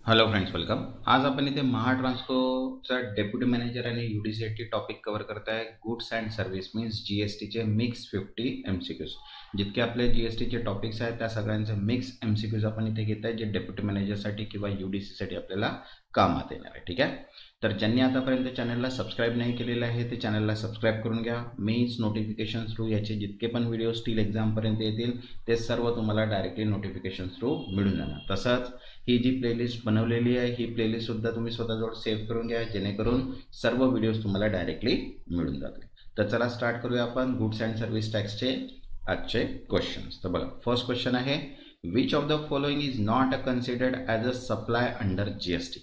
Hello friends, welcome. आज आपण इथे महाट्रान्सकोचा डेप्युटी मॅनेजर आणि UDCT टॉपिक कव्हर करताय. गुड्स अँड सर्व्हिस मीन्स GSTचे मिक्स 50 MCQs. जितके आपले GSTचे टॉपिक्स आहेत त्या सगळ्यांचे मिक्स MCQs आपण इथे घेत आहे, जे डेप्युटी मॅनेजरसाठी किंवा UDCसाठी आपल्याला कामात येणार आहे. ठीक आहे. तर ज्यांनी आतापर्यंत चॅनलला सबस्क्राईब नाही केलेलं आहे ते चॅनलला सबस्क्राईब करून घ्या. मीन्स नोटिफिकेशन थ्रू याचे जितके पण व्हिडिओ स्टील एक्झामपर्यंत येतील ते सर्व तुम्हाला डायरेक्टली नोटिफिकेशन थ्रू मिळून जाणार. तसंच ही जी प्लेलिस्ट बनवलेली आहे ही प्लेलिस्ट सुद्धा तुम्ही स्वतःजवळ सेव्ह करून घ्या, जेणेकरून सर्व व्हिडिओज तुम्हाला डायरेक्टली मिळून जातील. तर चला स्टार्ट करूया आपण गुड्स अँड सर्व्हिस टॅक्सचे आजचे क्वेश्चन्स. तर बघा, फर्स्ट क्वेश्चन आहे, which of the following is not considered as a supply under GST.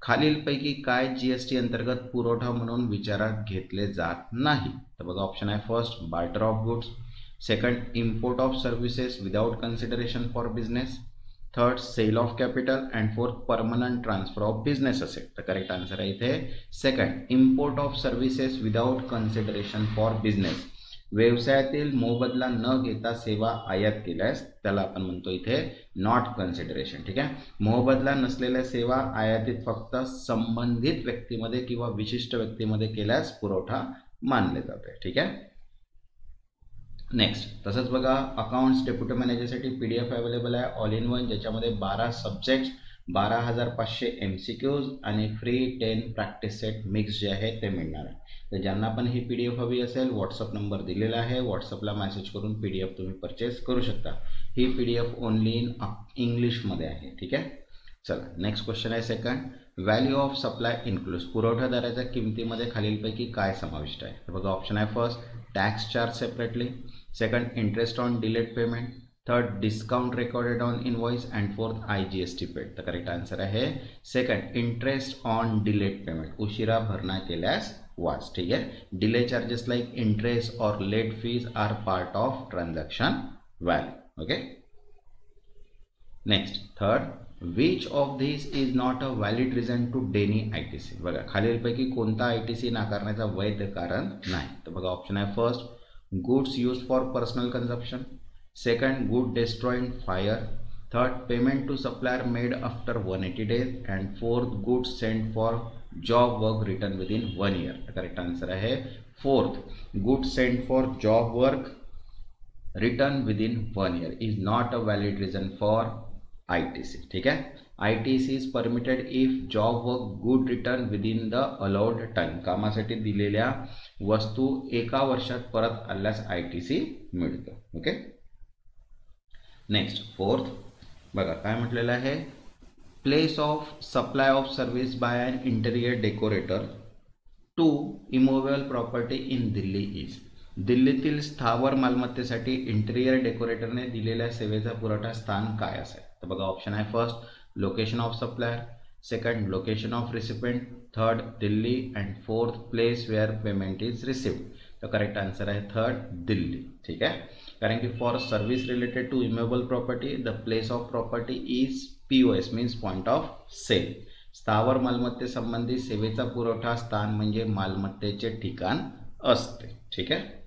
खालीलपैकी काय GST अंतर्गत पुरवठा म्हणून विचारात घेतले जात नाही. तर बघा, ऑप्शन आहे first barter of goods, second import of services without consideration for business, third sale of capital and fourth permanent transfer of business asset. तर करेक्ट आन्सर आहे इथे second, import of services without consideration for business. व्यवसायातील मोबदला न घेता सेवा आयात केल्यास त्याला आपण म्हणतो इथे नॉट कन्सिडरेशन. ठीक आहे. मोबदला नसलेल्या सेवा आयातीत फक्त संबंधित व्यक्तीमध्ये किंवा विशिष्ट व्यक्तीमध्ये केल्यास पुरवठा मानले जाते. ठीक आहे. नेक्स्ट, तसंच बघा, अकाउंट्स डेप्युटी मॅनेजरसाठी PDF अवेलेबल आहे ऑल इन वन, ज्याच्यामध्ये 12 सब्जेक्ट्स, 12,500 MCQs आणि फ्री 10 प्रॅक्टिस सेट मिक्स जे आहे ते मिळणार आहे. तर ज्यांना पण ही PDF हवी असेल, व्हॉट्सअप नंबर दिलेला आहे, व्हॉट्सअपला मेसेज करून PDF तुम्ही परचेस करू शकता. ही PDF ओनली इन इंग्लिशमध्ये आहे. ठीक आहे. चला, नेक्स्ट क्वेश्चन आहे second, value of supply includes. पुरवठादाराच्या किमतीमध्ये खालीलपैकी काय समाविष्ट आहे. तर बघा, ऑप्शन आहे first tax charge separately, second interest on delayed payment, third discount recorded on invoice and fourth IGST पेड. तर करेक्ट आन्सर आहे second, interest on delayed payment. उशिरा भरणा केल्यास वाच. ठीक आहे. Delay charges like interest or late fees are part of transaction value. Okay. Next, third, which of this is not a valid reason to deny ITC. बघा, खालीलपैकी कोणता ITC नाकारण्याचा वैध कारण नाही. तर बघा, ऑप्शन आहे first goods use for personal consumption, second good destroy in fire, third payment to supplier made after 180 days and fourth goods send for job work return within 1 year. तर करेक्ट आन्सर आहे fourth, goods send for job work return within 1 year is not a valid reason for ITC. ठीक आहे. ITC is permitted if job work good return within the allowed time. कामासाठी दिलेल्या वस्तू एका वर्षात परत आल्यास ITC मिळतो. ओके. नेक्स्ट, फोर्थ बघा काय म्हटलेलं आहे, place of supply of service by an interior decorator to immovable property in Delhi is. दिल्लीतील स्थावर मालमत्तेसाठी इंटेरियर डेकोरेटरने दिलेल्या सेवेचा पुरवठा स्थान काय असेल. तर बघा, ऑप्शन आहे first location of supplier, second location of recipient, third Delhi and fourth place where payment is received. तर करेक्ट आन्सर आहे थर्ड, दिल्ली. ठीक आहे. कारण की for service related to immovable property the place of property is POS means point of sale. स्थावर मालमत्तेसंबंधी सेवेचा पुरवठा स्थान म्हणजे मालमत्तेचे ठिकाण असते. ठीक आहे.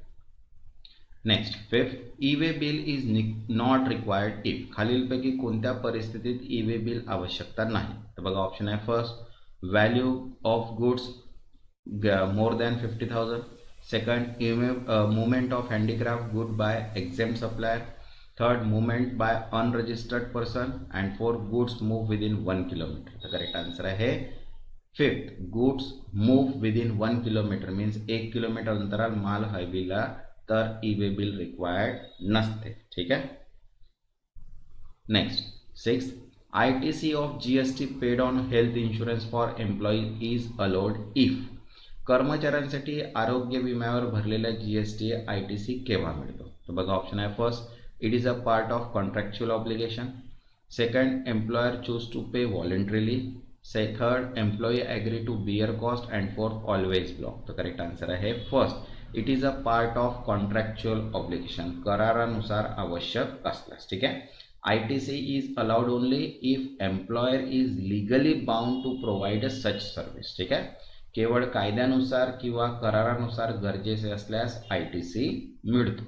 Next, fifth, E-way bill is not required if. खालीलपैकी कोणत्या परिस्थितीत E-way बिल आवश्यकता नाही. तर बघा, ऑप्शन आहे first value of goods more than 50,000, second movement of handicraft good by exempt supplier, third movement by unregistered person and fourth goods move within 1 kilometer. तर correct answer आहे fifth, goods move within 1 kilometer means 1 kilometre अंतराल माल हलविला तर E-way bill required नसते. ठीक आहे. Next, six, ITC of GST paid on health insurance for employee is allowed if. कर्मचाऱ्यांसाठी आरोग्य विम्यावर भरलेला GST ITC केव्हा मिळतो. तर बघा, ऑप्शन आहे first it is a part of contractual obligation, second employer choose to pay voluntarily, third employee agree to bear cost and fourth always block. तर करेक्ट आन्सर आहे first, it is a part of contractual obligation. करारानुसार आवश्यक असल्यास. ठीक आहे. ITC is allowed only if employer is legally bound to provide such service. ठीक आहे. केवळ कायद्यानुसार किंवा करारानुसार गरजेचे असल्यास ITC मिळतो.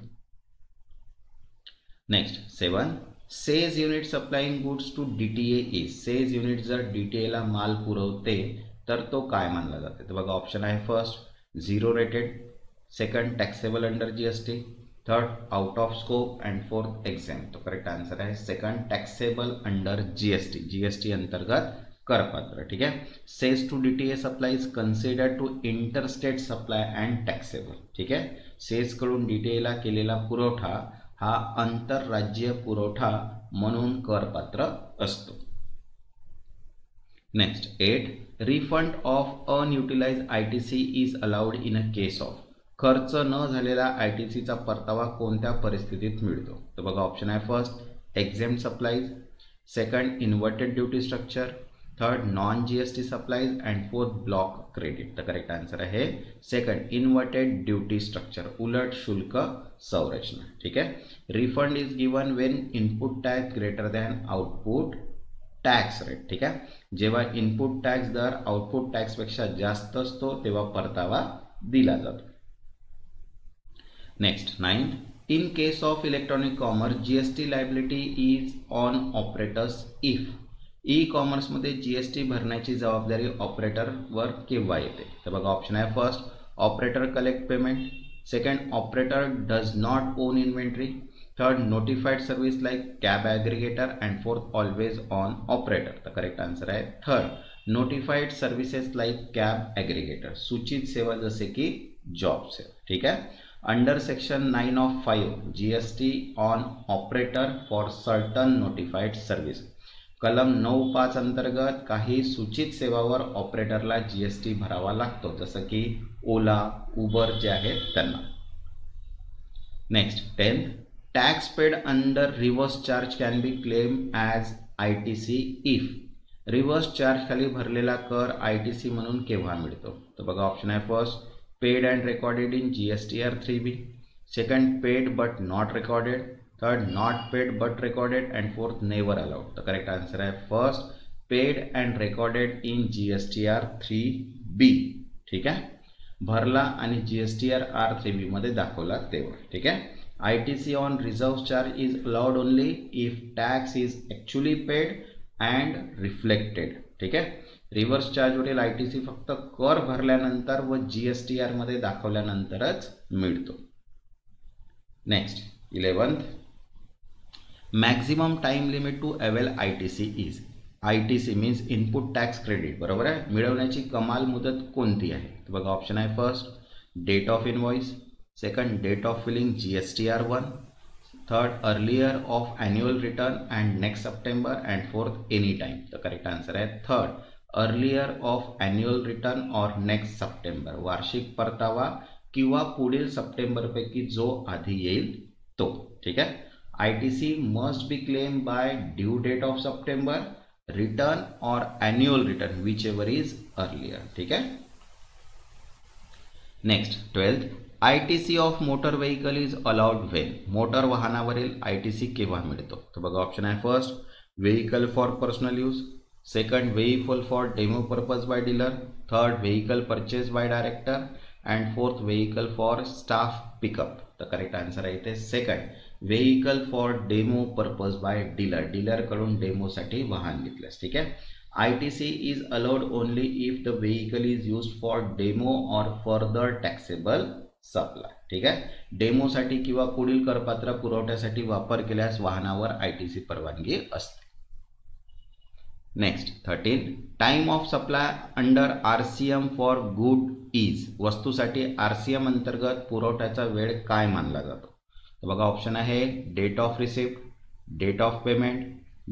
Next, seven, SEZ unit supplying goods to DTA is, SEZ unit जर DTA ला माल पुरवते तर तो काय मानला जाते? तर बघा ऑप्शन आहे first zero rated, second taxable under GST, third out of scope and fourth exempt. तो करेक्ट आन्सर आहे second taxable under GST, GST अंतर्गत करपात्र. ठीक आहे. SEZ to DTA supply is considered to interstate supply and taxable. ठीक आहे. Says कडून DTA ला केलेला पुरवठा हा आंतरराज्यीय पुरवठा म्हणून करपात्र असतो. Next 8, refund of unutilised ITC is allowed in a case of, खर्च न झालेला ITC चा परतावा कोणत्या परिस्थितीत मिळतो? तर बघा ऑप्शन आहे first exempt supplies, second inverted duty structure, third non GST supplies and fourth block credit. तर करेक्ट आन्सर आहे सेकंड इन्व्हर्टेड ड्युटी स्ट्रक्चर, उलट शुल्क संरचना. ठीक आहे. Refund is given when input tax greater than output tax rate. ठीक आहे. जेव्हा इनपुट टॅक्स दर आउटपुट टॅक्स पेक्षा जास्त असतो तेव्हा परतावा दिला जातो. Next 9, in case of electronic commerce GST liability is on operators if, E कॉमर्समध्ये GST भरण्याची जबाबदारी ऑपरेटरवर केव्हा येते? तर बघा ऑप्शन आहे first operator collect payment, second operator does not on inventory, third notified service like cab aggregator and fourth always on operator. तर correct answer आहे third notified services like cab aggregator, सूचित सेवा जसे की जॉब सेवा. ठीक आहे. Under section 9 of 5 GST on operator for certain notified service, कलम 9(5) अंतर्गत काही सूचित सेवावर ऑपरेटरला GST भरावा लागतो, जसं की ओला, उबर जे आहेत त्यांना. Next 10, tax paid under reverse charge can be claim as ITC if, reverse charge खाली भरलेला कर ITC म्हणून केव्हा मिळतो? तर बघा ऑप्शन आहे first paid and recorded in GSTR 3B, second paid but not recorded, third not paid but recorded and fourth never allowed. तर करेक्ट आन्सर आहे first paid and recorded in GSTR 3B. ठीक आहे. भरला आणि GSTR 3B मध्ये दाखवला तेव्हा. ठीक आहे. ITC on reserve charge is allowed only if tax is actually paid and reflected. ठीक आहे. रिव्हर्स चार्जवरील ITC फक्त कर भरल्यानंतर व GSTR मध्ये दाखवल्यानंतरच मिळतो. Next 11th, maximum time limit to avail ITC is, ITC means input tax credit, बरोबर आहे, मिळवण्याची कमाल मुदत कोणती आहे? तर बघा ऑप्शन आहे first date of invoice, second date of filing GSTR 1, third earlier of annual return and next September and fourth any time. तर करेक्ट आन्सर आहे third earlier of annual return or next September, वार्षिक परतावा किंवा पुढील सप्टेंबरपैकी जो आधी येईल तो. ठीक आहे. ITC must be claimed by due date of September, return or annual return, whichever is earlier. ठीक है. Next 12th, ITC of motor vehicle is allowed when, motor वाहनावरील ITC केव्हा मिळतो? तर बघा ऑप्शन आहे first vehicle for personal use, second vehicle for demo purpose by dealer, third vehicle purchase by director and fourth vehicle for staff pickup. तर correct answer आहे इथे second vehicle for demo purpose by dealer, dealer कडून डेमोसाठी वाहन घेतल्यास. ठीक आहे. ITC is allowed only if the vehicle is used for demo or further taxable supply. ठीक आहे. डेमोसाठी किंवा पुढील करपात्र पुरवठ्यासाठी वापर केल्यास वाहनावर ITC परवानगी असते. Next 13, time of supply under RCM for good is, वस्तूसाठी RCM अंतर्गत पुरवठ्याचा वेळ काय मानला जातो? तर बघा ऑप्शन आहे date of receipt, date of payment,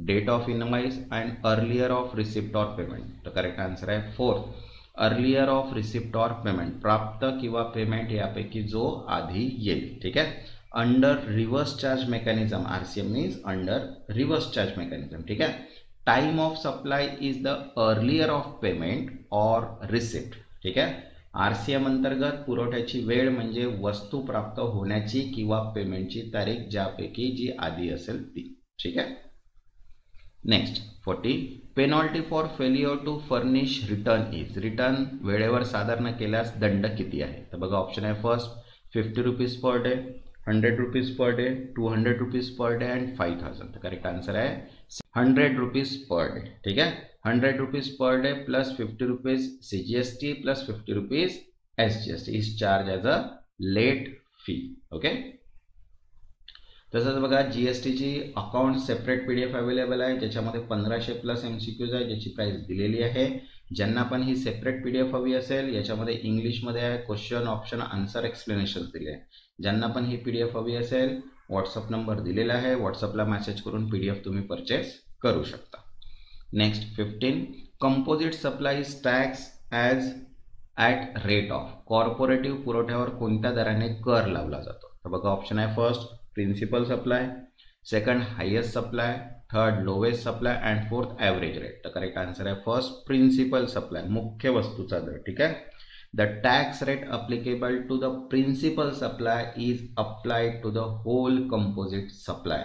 date of invoice and earlier of receipt or payment. तर करेक्ट आन्सर आहे fourth earlier of receipt or payment, प्राप्त किंवा पेमेंट यापैकी जो आधी येईल. ठीक आहे. Under reverse charge mechanism, RCM means under reverse charge mechanism. ठीक आहे. Time of supply is the earlier of payment or receipt. ठीक आहे. RCM अंतर्गत पुरवठ्याची वेळ म्हणजे वस्तू प्राप्त होण्याची किंवा पेमेंटची तारीख ज्यापैकी जी आधी असेल ती. ठीक आहे. Next 14, penalty for failure to furnish return is, return वेळेवर सादर न केल्यास दंड किती आहे? तर बघा ऑप्शन आहे first 50 rupees per day, 100 rupees per day, 200 rupees per day end 5000। तो करेक्ट आंसर है 100 रुपीज पर डे। ठीक है, 100 rupees per day plus 50 rupees CGST plus 50 rupees SGST is charge as a late fee. Okay, तसंच बघा जीएसटीची account separate PDF available आहे, ज्याच्यामध्ये 1500 plus MCQs आहे, ज्याची प्राइस दिलेली आहे। ज्यांना पण ही सेपरेट PDF हवी असेल, याच्यामध्ये इंग्लिशमध्ये आहे, क्वेश्चन ऑप्शन आन्सर एक्सप्लेनेशन दिले आहे। ज्यांना पण ही PDF हवी असेल, व्हॉट्सअप नंबर दिलेला आहे, व्हॉट्सअपला मेसेज करून PDF तुम्ही परचेस करू शकता। Next 15, composite supply is tax as at rate of. Co-operative पुरवठ्यावर कोणत्या दराने कर लावला जातो? तर बघा ऑप्शन आहे first principal supply, second highest supply, third lowest supply and fourth average rate. तर करेक्ट आन्सर आहे फर्स्ट प्रिन्सिपल सप्लाय, मुख्य वस्तूचा दर। ठीक आहे, the tax rate applicable to the principal supply is applied to the whole composite supply.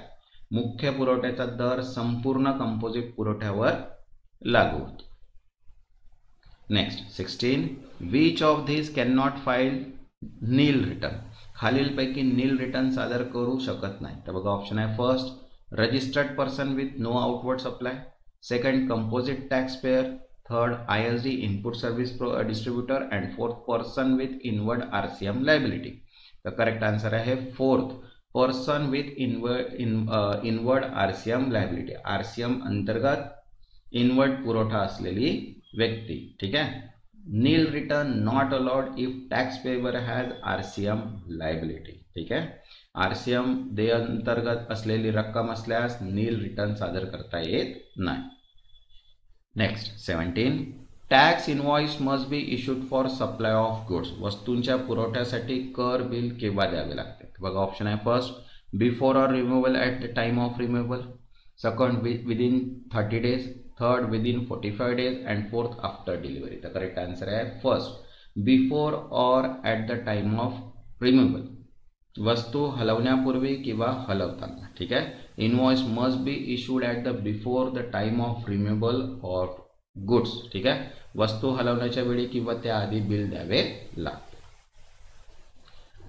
मुख्य पुरवठ्याचा दर संपूर्ण कंपोजिट पुरवठ्यावर लागू होतो। Next 16, which of this can not file nil return. खालीलपैकी नील रिटर्न सादर करू शकत नाही। तर बघा ऑप्शन आहे first registered person with no outward supply, second composite tax payer, third ISD input service distributor and fourth person with inward RCM liability. तर correct answer आहे fourth person with inward RCM liability. RCM अंतर्गत inward पुरवठा असलेली व्यक्ती। ठीक आहे, nil return not allowed if tax payer has RCM liability. ठीक आहे, RCM दे अंतर्गत असलेली रक्कम असल्यास नील रिटर्न सादर करता येत नाही। Next 17, tax invoice must be issued for supply of goods. वस्तूंच्या पुरवठ्यासाठी कर बिल केव्हा द्यावे लागते? बघा ऑप्शन आहे first before or removal at the time of removal, second within 30 days, third within 45 days and fourth after delivery. तर correct answer आहे first before or at the time of removal, वस्तू हलवण्यापूर्वी किंवा हलवताना। ठीक आहे, invoice must be issued at the before the time of removal of goods. ठीक आहे, वस्तू हलवण्याच्या वेळी किंवा त्याआधी बिल द्यावे लागते।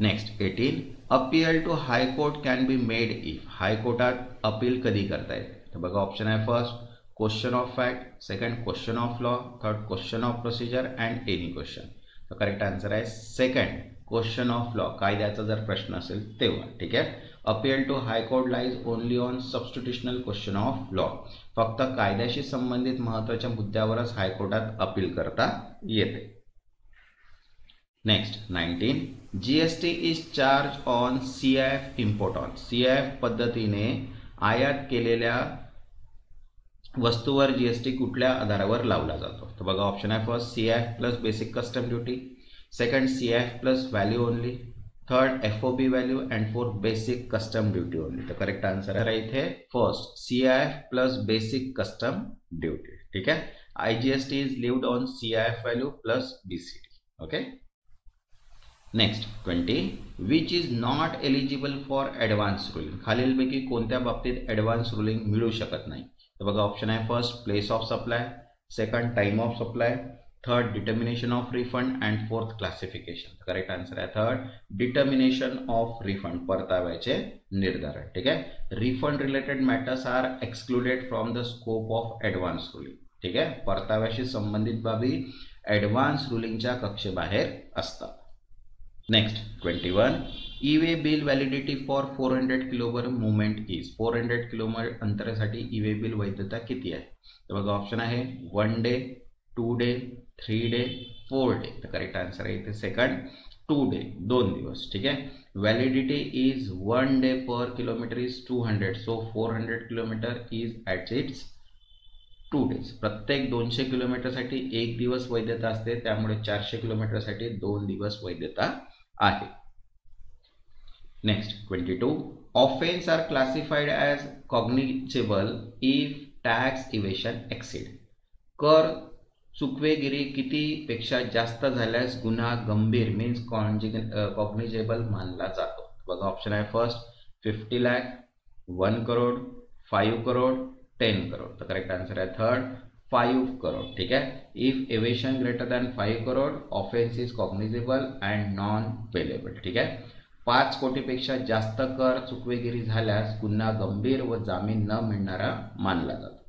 Next 18, appeal to high court can be made if. हायकोर्टात अपील कधी करता येते? तर बघा ऑप्शन आहे first question of fact, second question of law, third question of procedure and any question. तर करेक्ट आन्सर आहे सेकंड क्वेश्चन ऑफ लॉ, कायद्याचा जर प्रश्न असेल तेव्हा। ठीक आहे, appeal to high court lies only on substitutional question of law. फक्त कायद्याशी संबंधित महत्त्वाच्या मुद्द्यावरच हायकोर्टात अपील करता येते। Next 19, GST is charge on CIF import on. CIF पद्धतीने आयात केलेल्या वस्तूवर GST कुठल्या आधारावर लावला जातो? तर बघा ऑप्शन आहे first CIF plus basic custom duty, second CIF plus value only, third FOB value and fourth basic custom duty only. तर करेक्ट आन्सर आहे इथे first CIF plus basic custom duty. ठीक आहे, IGST is lived on CIF value plus BCD। Okay, next 20, which is not eligible for advance ruling. खालीलपैकी कोणत्या बाबतीत advance ruling मिळू शकत नाही? तर बघा ऑप्शन आहे first place of supply, second time of supply, third determination of refund and fourth classification. Correct answer आहे थर्ड डिटर्मिनेशन ऑफ रिफंड, परताव्याचे निर्धारण। ठीक आहे, refund related matters are excluded from the scope of advance ruling. ठीक आहे, परताव्याशी संबंधित बाबी ॲडव्हान्स रुलिंगच्या कक्षेबाहेर असतात। Next 21, e way bill validity for 400 kilometre movement is. 400 kilometre अंतरासाठी ई-वे बिल वैधता किती आहे? तर बघा ऑप्शन आहे 1 डे, 2 डे, 3 डे, 4 डे। तर करेक्ट आन्सर आहे इथे सेकंड 2 डे, 2 दिवस। ठीक आहे, validity is 1 day per kilometre is 200, so 400 kilometre is at its 2 days. प्रत्येक 200 किलोमीटरसाठी 1 दिवस वैधता असते, त्यामुळे 400 किलोमीटरसाठी 2 दिवस वैधता आहे। Next 22, offence are classified as cognizable if tax evasion exceed. कर चुकवेगिरी किती पेक्षा जास्त झाल्यास गुन्हा गंभीर मीन्स कॉग्निजेबल मानला जातो? बघा ऑप्शन आहे फर्स्ट 50 लाख, 1 करोड, 5 करोड, 10 करोड। तर करेक्ट आन्सर आहे थर्ड 5 करोड। ठीक आहे, if evasion greater than 5 crore offence is cognizable and non bailable. ठीक आहे, 5 कोटीपेक्षा जास्त कर चुकवेगिरी झाल्यास गुन्हा गंभीर व जामीन न मिळणारा मानला जातो.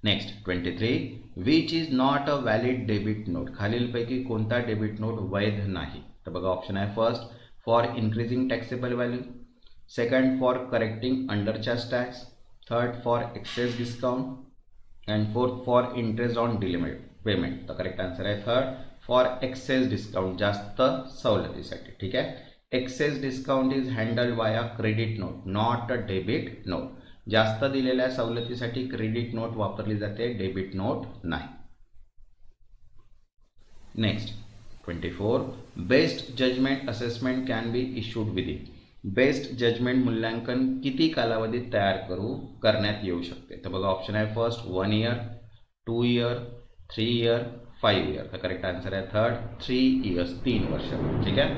Next 23, which is not a valid debit note. खालीलपैकी कोणता डेबिट नोट वैध नाही. तर बघा ऑप्शन आहे first for increasing taxable value, second for correcting undercharge tax, third for excess discount and fourth for interest on delay payment. तर correct answer आहे third for excess discount, जास्त सवलतीसाठी. ठीक आहे. Excess discount is handled via credit note not a debit note. जास्त दिलेल्या सवलतीसाठी credit note वापरली जाते, डेबिट नोट नाही. Next 24, best judgement assessment can be issued within. Best judgement मूल्यांकन किती कालावधीत तयार करण्यात येऊ शकते. तर बघा ऑप्शन आहे first 1 year, 2 year, 3 year, 5 year. तर करेक्ट आन्सर आहे थर्ड 3 इयर्स, 3 वर्ष. ठीक आहे.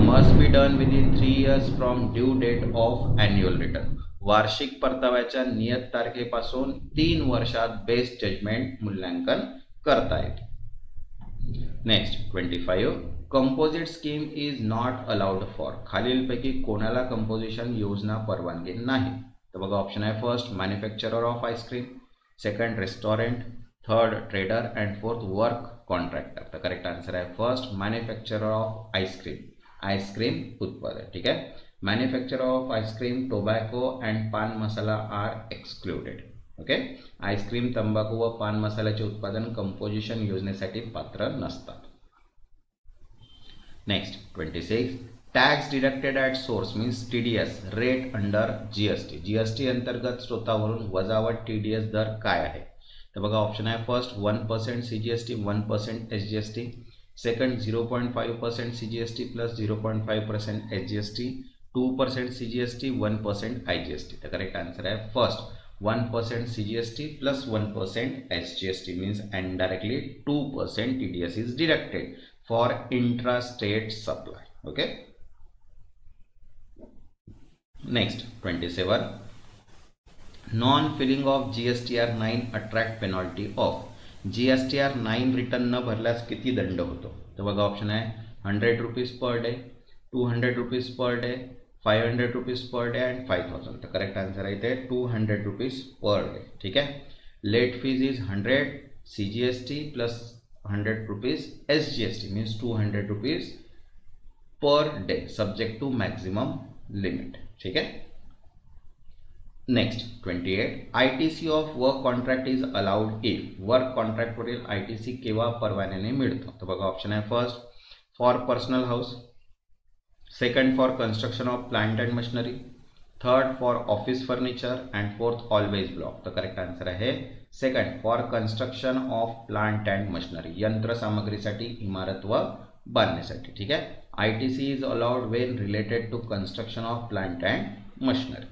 Must be done within 3 years from due date of annual return. वार्षिक परताव्याच्या नियत तारखेपासून 3 वर्षात बेस्ट जजमेंट मूल्यांकन करता येते. Next 25, composite scheme is not allowed for. खालीलपैकी कोणाला कंपोजिशन योजना परवानगी नाही. तर बघा ऑप्शन आहे first manufacturer of ice cream, second restaurant, third trader and fourth work contractor. तर करेक्ट आन्सर आहे first manufacturer of ice cream, ice cream उत्पादक. ठीक आहे. Manufacturer of ice cream, tobacco and पान मसाला आर एक्सक्लुडेड. ओके. आईस्क्रीम, तंबाखू व पान मसाल्याचे उत्पादन कंपोजिशन योजनेसाठी पात्र नसतात. Next 26, tax deducted at source means TDS rate under GST. GST अंतर्गत स्रोतावरून वजावट TDS दर काय आहे. तर बघा ऑप्शन आहे first 1% CGST, 1% SGST, second 0.5% CGST plus 0.5% SGST, 2% CGST, 1% IGST. तर करेक्ट आन्सर आहे first 1% CGST plus 1% SGST means indirectly 2% TDS is deducted for intra-state supply. Okay. Next 27, non-filling of GSTR 9 attract penalty of. GSTR 9 return न भरल्यास किती दंड होतो. तर बघा option आहे 100 rupees per day, 200 rupees per day, 500 rupees per day and 5000. तर correct answer आहे इथे 200 रुपीज पर डे. ठीक आहे. Late fees is 100 CGST plus 100 rupees SGST means 200 rupees per day subject to maximum limit. ठीक आहे. Next 28, ITC of work contract is allowed if. Work कॉन्ट्रॅक्टवरील ITC केव्हा परवान्याने मिळतो. तर बघा ऑप्शन आहे first for personal house, second for construction of plant and machinery, third for office furniture and fourth always block. तर करेक्ट आन्सर आहे second for construction of plant and machinery, यंत्रसामग्रीसाठी, इमारत व बांधण्यासाठी. ठीक आहे. ITC is allowed when related to construction of plant and machinery.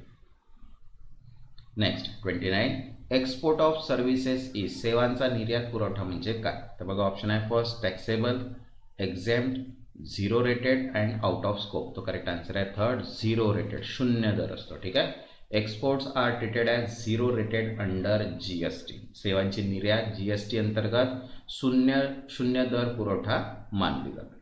Next 29, export of services is. सेवांचा निर्यात पुरवठा म्हणजे काय. तर बघा ऑप्शन आहे first taxable, exempt, zero rated and out of scope. तो करेक्ट आन्सर आहे थर्ड झिरो रेटेड, शून्य दर असतो. ठीक आहे. Exports are treated as zero rated under GST. सेवांची निर्यात GST अंतर्गत शून्य दर पुरवठा मानली जाते.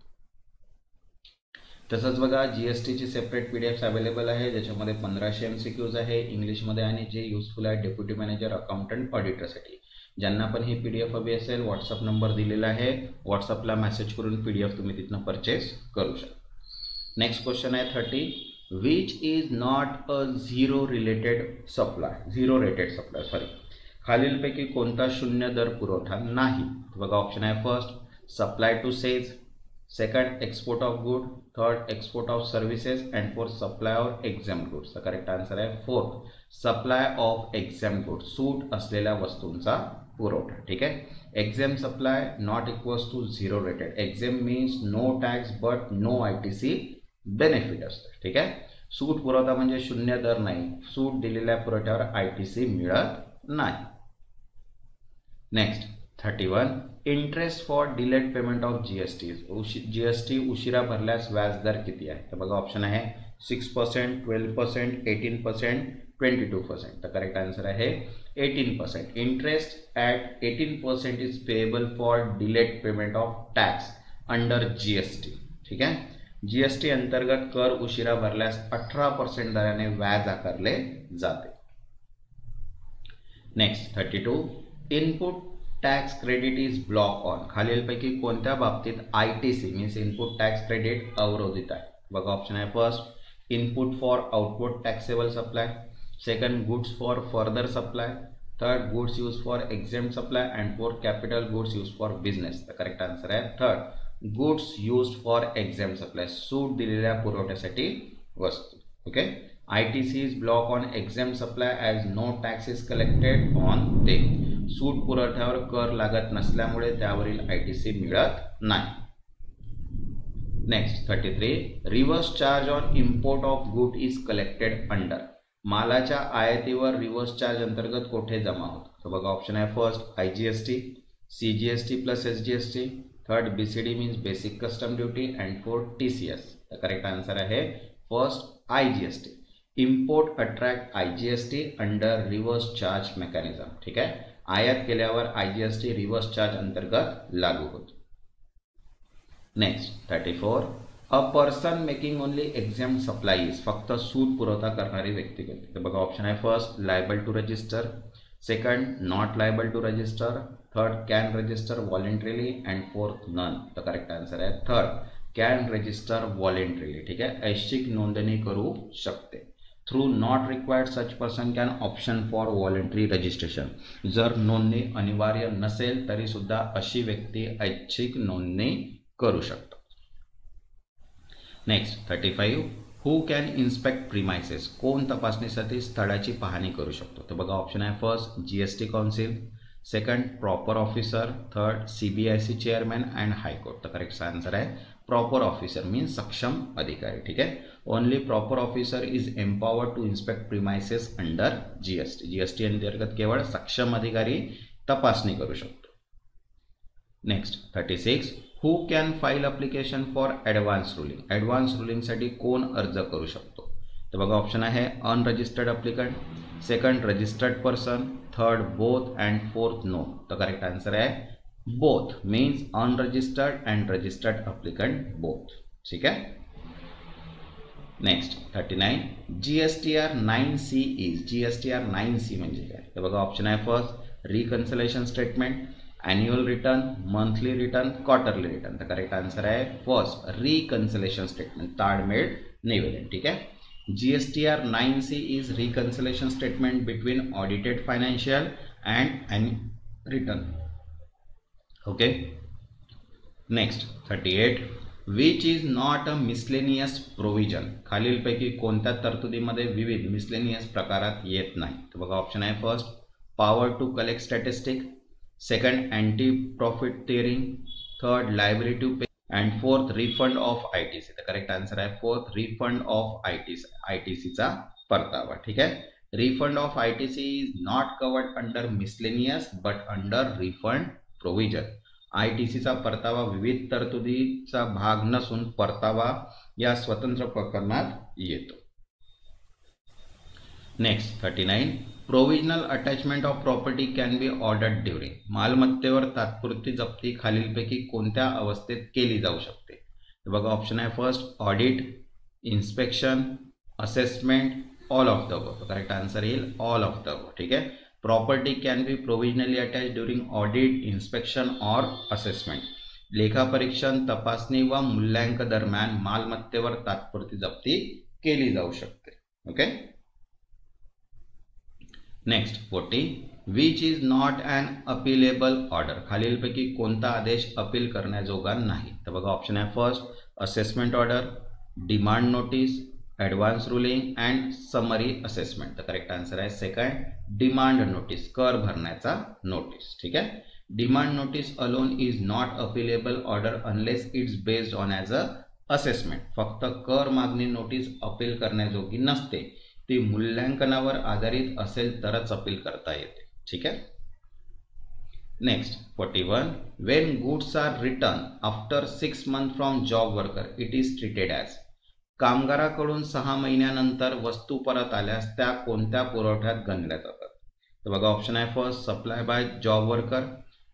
तसंच बघा GSTची सेपरेट PDF अवेलेबल आहे ज्याच्यामध्ये 1500 MCQs आहे इंग्लिशमध्ये आणि जे युजफुल आहे डेप्युटी मॅनेजर, अकाउंटंट, ऑडिटरसाठी. ज्यांना पण ही PDF हवी असेल व्हॉट्सअप नंबर दिलेला आहे, व्हॉट्सअपला मेसेज करून PDF तुम्ही तिथनं परचेस करू शकता. नेक्स्ट क्वेश्चन आहे 30, which is not a zero rated supply. खालीलपैकी कोणता शून्य दर पुरवठा नाही. बघा ऑप्शन आहे फर्स्ट सप्लाय टू सेल्स, second export of good, third export of services and fourth supply of exempt goods. तर करेक्ट आन्सर आहे fourth supply of exempt goods, सूट असलेल्या वस्तूंचा पुरवठा. ठीक आहे. Exempt supply not equals to zero rated. Exempt means no tax but no ITC benefit असतं. ठीक आहे. सूट पुरवठा म्हणजे शून्य दर नाही, सूट दिलेल्या पुरवठ्यावर ITC मिळत नाही. Next 31, interest for delayed payment of GST. GST उशिरा भरल्यास व्याज दर किती आहे. तर बघा ऑप्शन आहे 6%, 12%, 18%, 22%. तर करेक्ट आन्सर आहे 18%. Interest at 18% is payable for delayed payment of tax under GST. ठीक आहे. जीएसटी अंतर्गत कर उशिरा भरल्यास 18% दराने व्याज आकारले जाते. Next 32, input tax credit is block on. खालीलपैकी कोणत्या बाबतीत ITC means input tax credit अवरोधित आहे? बघा ऑप्शन आहे first input for output taxable supply, second goods for further supply, third goods use for exempt supply and fourth capital goods use for business. The correct answer आहे third goods use for exempt supply, सूट दिलेल्या पुरवठ्यासाठी वस्तू. Okay, ITC is block on exempt supply as no tax is collected on them. सूट पुरवठ्यावर कर लागत नसल्यामुळे त्यावरील ITC मिळत नाही. Next 33, reverse charge on import of good is collected under. मालाच्या आयातीवर रिव्हर्स चार्ज अंतर्गत कोठे जमा होतो? तर बघा ऑप्शन आहे first IGST, CGST plus SGST, third BCD means basic custom duty and fourth TCS. The correct answer आहे first IGST. Import attract IGST under reverse charge mechanism. ठीक आहे, आयात केल्यावर IGST रिव्हर्स चार्ज अंतर्गत लागू होतो. Next 34, a person making only exempt supply is. फक्त सूट पुरवठा करणारी व्यक्ती करते. तर बघा ऑप्शन आहे first liable to register, second not liable to register, third can register voluntarily and fourth none. The correct answer आहे थर्ड कॅन रजिस्टर वॉलेंटरीली. ठीक आहे, ऐच्छिक नोंदणी करू शकते. Through not required such person can option for voluntary registration. जर नोंदणी अनिवार्य नसेल तरी सुद्धा अशी व्यक्ती ऐच्छिक नोंदणी करू शकतो. Next 35, who can inspect premises. कोण तपासणीसाठी स्थळाची पाहणी करू शकतो? तर बघा ऑप्शन आहे first GST council, second proper officer, third CBIC chairman and high court. तर करेक्ट आन्सर आहे प्रॉपर ऑफिसर मीन्स सक्षम अधिकारी. ठीक आहे, only proper officer is empowered to inspect premises under GST अंतर्गत केवळ सक्षम अधिकारी तपासणी करू शकतो. Next 36, who can file application for advance ruling. Advance रुलिंगसाठी कोण अर्ज करू शकतो? तर बघा ऑप्शन आहे unregistered applicant, second registered person, third both and fourth no. तर करेक्ट आन्सर आहे both means unregistered and registered applicant both. ठीक आहे. Next 39, GSTR 9C is. GSTR 9C म्हणजे काय? तर बघा ऑप्शन आहे first reconciliation statement, annual return, monthly return, quarterly return. तर करेक्ट आन्सर आहे फर्स्ट रिकन्सिलेशन स्टेटमेंट, ताळमेळ निवेदन. ठीक आहे, GSTR 9C is reconciliation statement between audited financial and return. Okay. Next 38, which is not a miscellaneous provision. खालीलपैकी कोणत्या तरतुदीमध्ये विविध miscellaneous प्रकारात येत नाही? तर बघा ऑप्शन आहे first power to collect statistic, second anti profiteering, third liability to pay and fourth refund of ITC. तर करेक्ट आन्सर आहे फोर्थ रिफंड ऑफ ITC चा परतावा. ठीक आहे, refund of ITC is not covered under miscellaneous but under refund provision. ITC चा परतावा विविध तरतुदीचा भाग नसून परतावा या स्वतंत्र प्रकरणात येतो. Next 39, provisional attachment of property can be ordered during. मालमत्तेवर तात्पुरती जप्ती खालीलपैकी कोणत्या अवस्थेत केली जाऊ शकते? तर बघा ऑप्शन आहे first audit, inspection, assessment, all of the above. Correct answer येईल ऑल ऑफ द अबव. ठीक आहे, property can be प्रोव्हिजनली attach during audit, inspection or assessment. लेखापरीक्षण, तपासणी व मूल्यांक दरम्यान मालमत्तेवर तात्पुरती जप्ती केली जाऊ शकते. Okay. Next 40, which is not an appealable order. खालीलपैकी कोणता आदेश अपील करण्याजोगा नाही? तर बघा ऑप्शन आहे first assessment order, demand notice, advance ruling and summary assessment. तर करेक्ट आन्सर आहे सेकंड डिमांड नोटीस, कर भरण्याचा नोटीस. ठीक आहे, demand notice alone is not appealable order unless it's based on as a assessment. फक्त कर मागणी नोटीस अपील करण्याजोगी नसते, ती मूल्यांकनावर आधारित असेल तरच अपील करता येते. ठीक आहे. Next 41, when goods are return after 6 months from job worker it is treated as. कामगाराकडून 6 महिन्यानंतर वस्तू परत आल्यास त्या कोणत्या पुरवठ्यात गणल्या जातात? तर बघा ऑप्शन आहे first supply by job worker,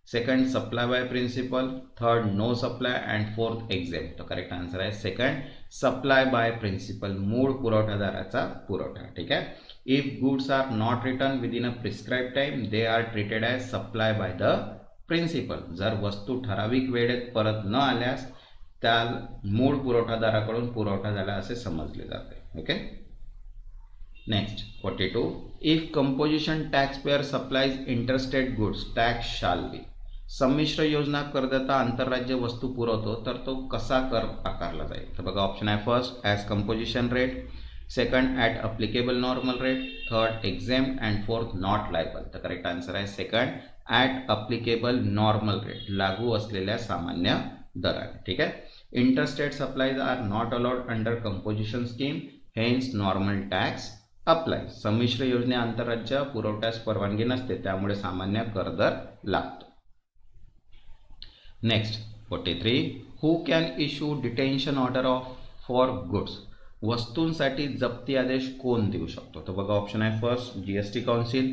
second supply by principal, third no supply and fourth exempt. तर करेक्ट आन्सर आहे सेकंड सप्लाय बाय प्रिन्सिपल, मूळ पुरवठादाराचा पुरवठा. ठीक आहे. If goods are not return within a prescribe time they are treated as supply by the principal. जर वस्तू ठराविक वेळेत परत न आल्यास त्या मूळ पुरवठादाराकडून पुरवठा झाला असे समजले जाते. Okay. Next 42. If composition tax payer supplies interstate goods tax shall be. संमिश्र योजना करदाता आंतरराज्य वस्तू पुरवतो तर तो कसा कर आकारला जाईल. तर बघा ऑप्शन आहे first as composition rate, second at applicable normal rate, third exempt and fourth not liable. तर करेक्ट आन्सर आहे second at applicable normal rate, लागू असलेल्या सामान्य दराने. ठीक आहे. Interstate supplies are not allowed under composition scheme, hence normal tax apply. संमिश्र योजने आंतरराज्य पुरवठ्यास परवानगी नसते त्यामुळे सामान्य कर दर लागतो. Next 43. Who can issue detention order for goods. वस्तूंसाठी जप्ती आदेश कोण देऊ शकतो. तर बघा ऑप्शन आहे first GST council,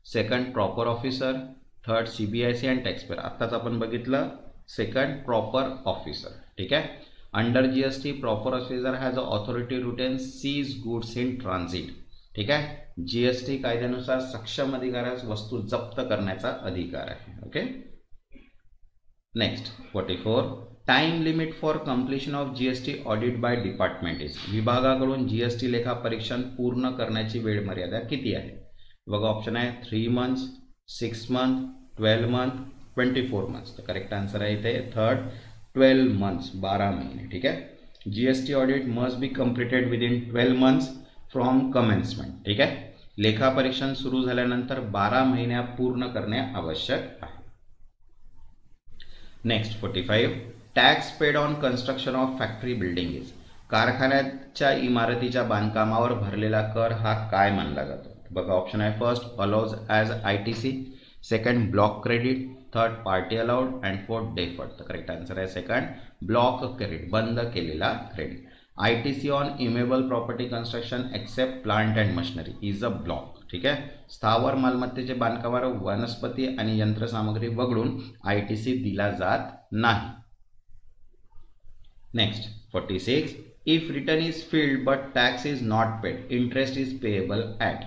second proper officer, third CBIC and tax payer. आत्ताच आपण बघितलं सेकंड प्रॉपर ऑफिसर. ठीक आहे. Under GST proper officer has a authority to ten seize goods in transit. ठीक आहे. जीएसटी कायद्यानुसार सक्षम अधिकाऱ्यास वस्तू जप्त करण्याचा अधिकार आहे. Okay. Next 44. Time limit for completion of GST audit by department is. विभागाकडून जीएसटी लेखा परीक्षण पूर्ण करण्याची वेळ मर्यादा किती आहे. बघा ऑप्शन आहे 3 months, 6 months, 12 months, 24 months. तर करेक्ट आन्सर आहे इथे थर्ड 12 months, 12 महिने. ठीक आहे. GST audit must be completed within 12 months from commencement. ठीक आहे. लेखा परीक्षण सुरू झाल्यानंतर 12 महिन्या पूर्ण करणे आवश्यक आहे. Next 45. Tax paid on construction of factory building is. कारखान्याच्या इमारतीच्या बांधकामावर भरलेला कर हा काय मानला जातो. बघा ऑप्शन आहे first allows as ITC, second block credit, third party allowed and fourth deferred. तर करेक्ट आन्सर आहे सेकंड ब्लॉक क्रेडिट, बंद केलेला credit. ITC on immovable property construction except plant and machinery is a block. ठीक आहे. स्थावर मालमत्तेचे बांधकामावर वनस्पती आणि यंत्रसामग्री वगळून ITC दिला जात नाही. Next 46. If return is filled but tax is not paid, interest is payable at.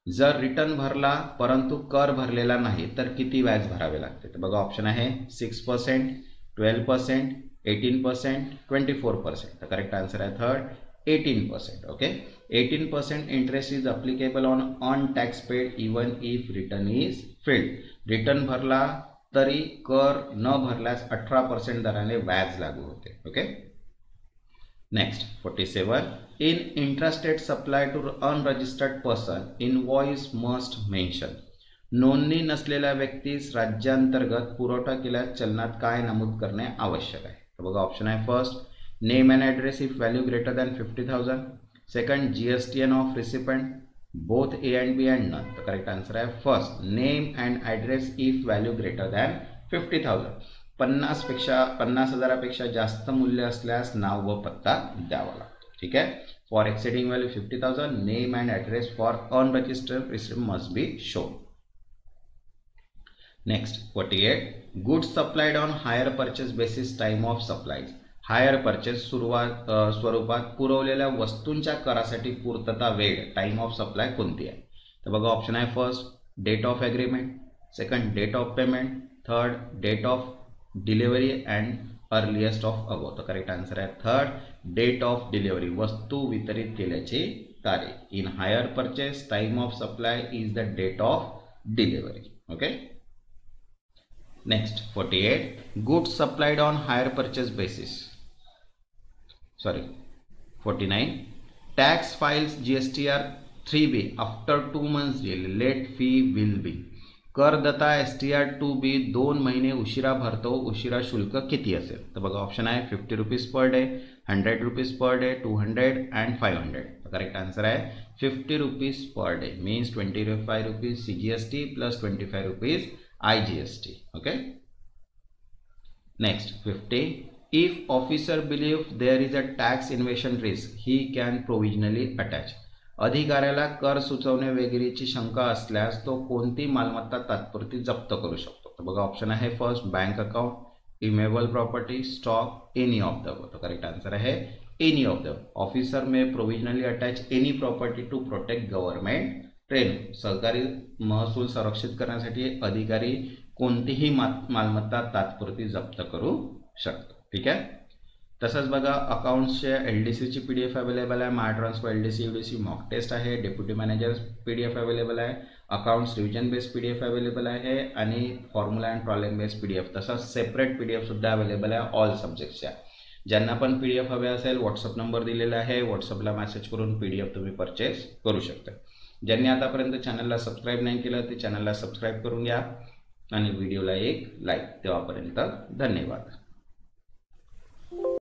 जर रिटर्न भरला परंतु कर भरलेला नाही तर किती व्याज भरावे लागते. तर बघा ऑप्शन आहे 6%, 12%, 18%, 24%. तर करेक्ट आन्सर आहे third 18%. Okay. 18% interest is applicable on tax paid even if return is filled. Return भरला तरी कर न भरल्यास 18% दराने व्याज लागू होते. Okay. Next 47. In intrastate supply to unregistered person invoice must mention. नोंदणी नसलेल्या व्यक्तीस राज्यांतर्गत पुरवठा केल्यास चलनात काय नमूद करणे आवश्यक आहे. तर बघा ऑप्शन आहे first name and address if value greater than 50,000, second GSTN of recipient both A and B and none. तर करेक्ट आन्सर आहे first name and address if value greater than 50,000. 50,000पेक्षा जास्त मूल्य असल्यास नाव व पत्ता द्यावा लागतो. ठीक आहे. For exceeding value 50,000 name and address for unregistered recipient must be shown. Next 48. Goods supplied on hire purchase basis time of supplies. Hire purchase स्वरूपात पुरवलेल्या वस्तूंच्या करासाठी पूर्तता वेळ टाइम ऑफ सप्लाय कोणती आहे. तर बघा ऑप्शन आहे first date of agreement, second date of payment, third date of delivery and earliest of above. तर करेक्ट आन्सर आहे थर्ड डेट ऑफ डिलिव्हरी, वस्तू वितरित केल्याची तारीख. In hire purchase time of supply is the date of delivery. Okay. Next 48. Goods supplied on hire purchase basis 49. Tax files GSTR 3B after 2 months late fee will be. करदाता STR 2B 2 महिने उशिरा भरतो, उशिरा शुल्क किती असेल. तर बघा ऑप्शन आहे 50 rupees per day, 100 rupees per day, 200 and 500. तर करेक्ट आन्सर आहे 50 rupees per day means 25 rupees CGST plus 25 rupees IGST. Okay. Next 50. If officer believe there is a tax evasion risk he can provisionally attach. अधिकाऱ्याला कर सुचवणे वगैरेची शंका असल्यास तो कोणती मालमत्ता तात्पुरती जप्त करू शकतो. तर बघा ऑप्शन आहे first bank account, immovable property, stock, any of the above. तो करेक्ट आंसर है any of the above. Officer may provisionally attach any property to protect government revenue. सरकारी महसूल संरक्षित करण्यासाठी अधिकारी कोणतीही मालमत्ता तात्पुरती जप्त करू शकतो। ठीक आहे। तसंच बघा अकाउंट्सचे एलडीसीची पीडीएफ अवेलेबल आहे, Maha transfer LDC UDC mock test आहे, डेप्युटी मॅनेजर पीडीएफ अवेलेबल आहे, accounts revision based PDF available आहे आणि formula and problem based PDF तसंच सेपरेट पीडीएफ सुद्धा अवेलेबल आहे ऑल सब्जेक्ट्सच्या। ज्यांना पण पीडीएफ हवे असेल व्हॉट्सअप नंबर दिलेला आहे, व्हॉट्सअपला मेसेज करून पीडीएफ तुम्ही परचेस करू शकता। ज्यांनी आतापर्यंत चॅनलला सबस्क्राईब नाही केलं ते चॅनलला सबस्क्राईब करून घ्या आणि व्हिडिओला एक लाईक। तेव्हापर्यंत धन्यवाद।